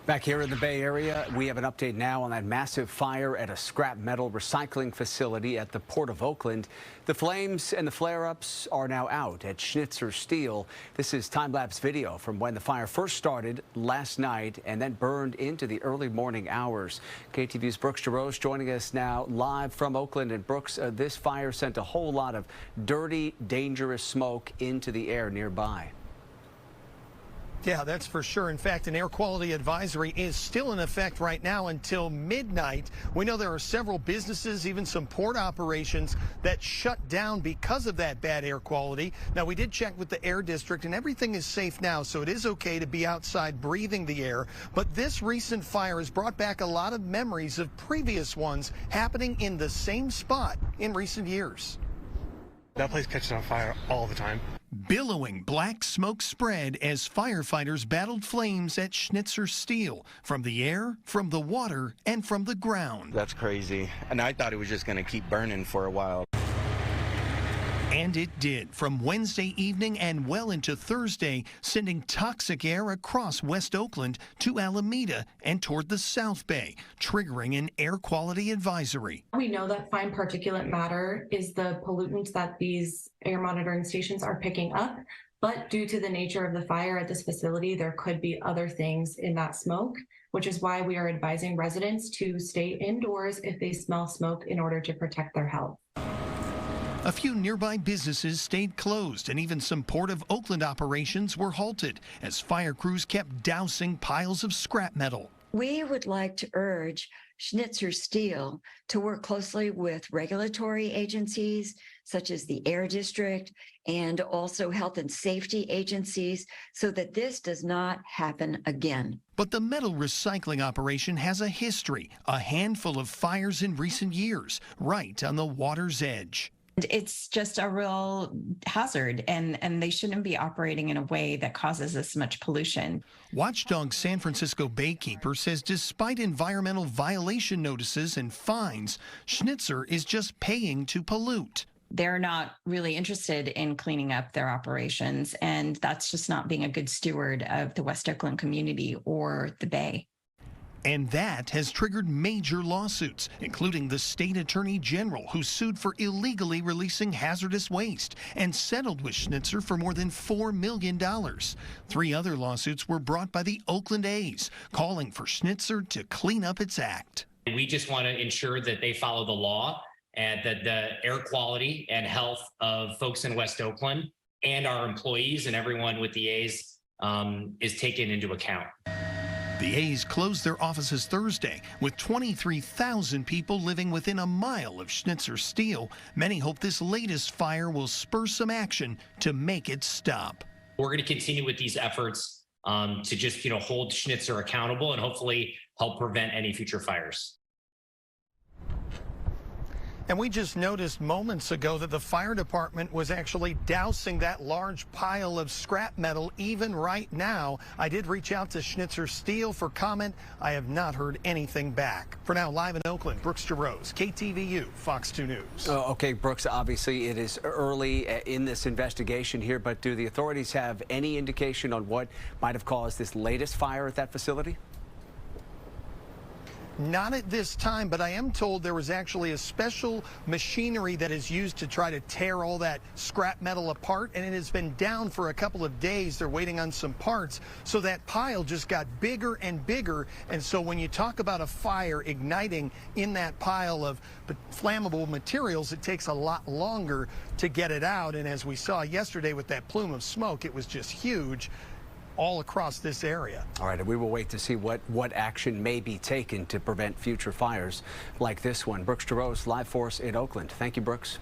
Back here in the Bay Area, we have an update now on that massive fire at a scrap metal recycling facility at the Port of Oakland. The flames and the flare-ups are now out at Schnitzer Steel. This is time-lapse video from when the fire first started last night and then burned into the early morning hours. KTVU's Brooks Jerose joining us now live from Oakland. And Brooks, this fire sent a whole lot of dirty, dangerous smoke into the air nearby. Yeah, that's for sure. In fact, an air quality advisory is still in effect right now until midnight. We know there are several businesses, even some port operations, that shut down because of that bad air quality. Now, we did check with the air district, and everything is safe now, so it is okay to be outside breathing the air. But this recent fire has brought back a lot of memories of previous ones happening in the same spot in recent years. That place catches on fire all the time. Billowing black smoke spread as firefighters battled flames at Schnitzer Steel from the air, from the water, and from the ground. That's crazy. And I thought it was just going to keep burning for a while. And it did, from Wednesday evening and well into Thursday, sending toxic air across West Oakland to Alameda and toward the South Bay, triggering an air quality advisory. We know that fine particulate matter is the pollutant that these air monitoring stations are picking up, but due to the nature of the fire at this facility, there could be other things in that smoke, which is why we are advising residents to stay indoors if they smell smoke in order to protect their health. A few nearby businesses stayed closed, and even some Port of Oakland operations were halted as fire crews kept dousing piles of scrap metal. We would like to urge Schnitzer Steel to work closely with regulatory agencies such as the Air District and also health and safety agencies so that this does not happen again. But the metal recycling operation has a history, a handful of fires in recent years, right on the water's edge. It's just a real hazard, and they shouldn't be operating in a way that causes this much pollution. Watchdog San Francisco Baykeeper says despite environmental violation notices and fines, Schnitzer is just paying to pollute. They're not really interested in cleaning up their operations, and that's just not being a good steward of the West Oakland community or the Bay. And that has triggered major lawsuits, including the state attorney general, who sued for illegally releasing hazardous waste and settled with Schnitzer for more than $4 million. 3 other lawsuits were brought by the Oakland A's, calling for Schnitzer to clean up its act. We just want to ensure that they follow the law and that the air quality and health of folks in West Oakland and our employees and everyone with the A's is taken into account. The A's closed their offices Thursday, with 23,000 people living within a mile of Schnitzer Steel. Many hope this latest fire will spur some action to make it stop. We're going to continue with these efforts to just, hold Schnitzer accountable and hopefully help prevent any future fires. And we just noticed moments ago that the fire department was actually dousing that large pile of scrap metal even right now. I did reach out to Schnitzer Steel for comment. I have not heard anything back. For now, live in Oakland, Brooks Jerose, KTVU, Fox 2 News. Okay, Brooks, obviously it is early in this investigation here, but do the authorities have any indication on what might have caused this latest fire at that facility? Not at this time, but I am told there was actually a special machinery that is used to try to tear all that scrap metal apart, and it has been down for a couple of days. They're waiting on some parts, so that pile just got bigger and bigger. And so when you talk about a fire igniting in that pile of flammable materials, it takes a lot longer to get it out. And as we saw yesterday with that plume of smoke, it was just huge all across this area. All right, and we will wait to see what action may be taken to prevent future fires like this one. Brooks Jerose, live for us in Oakland. Thank you, Brooks.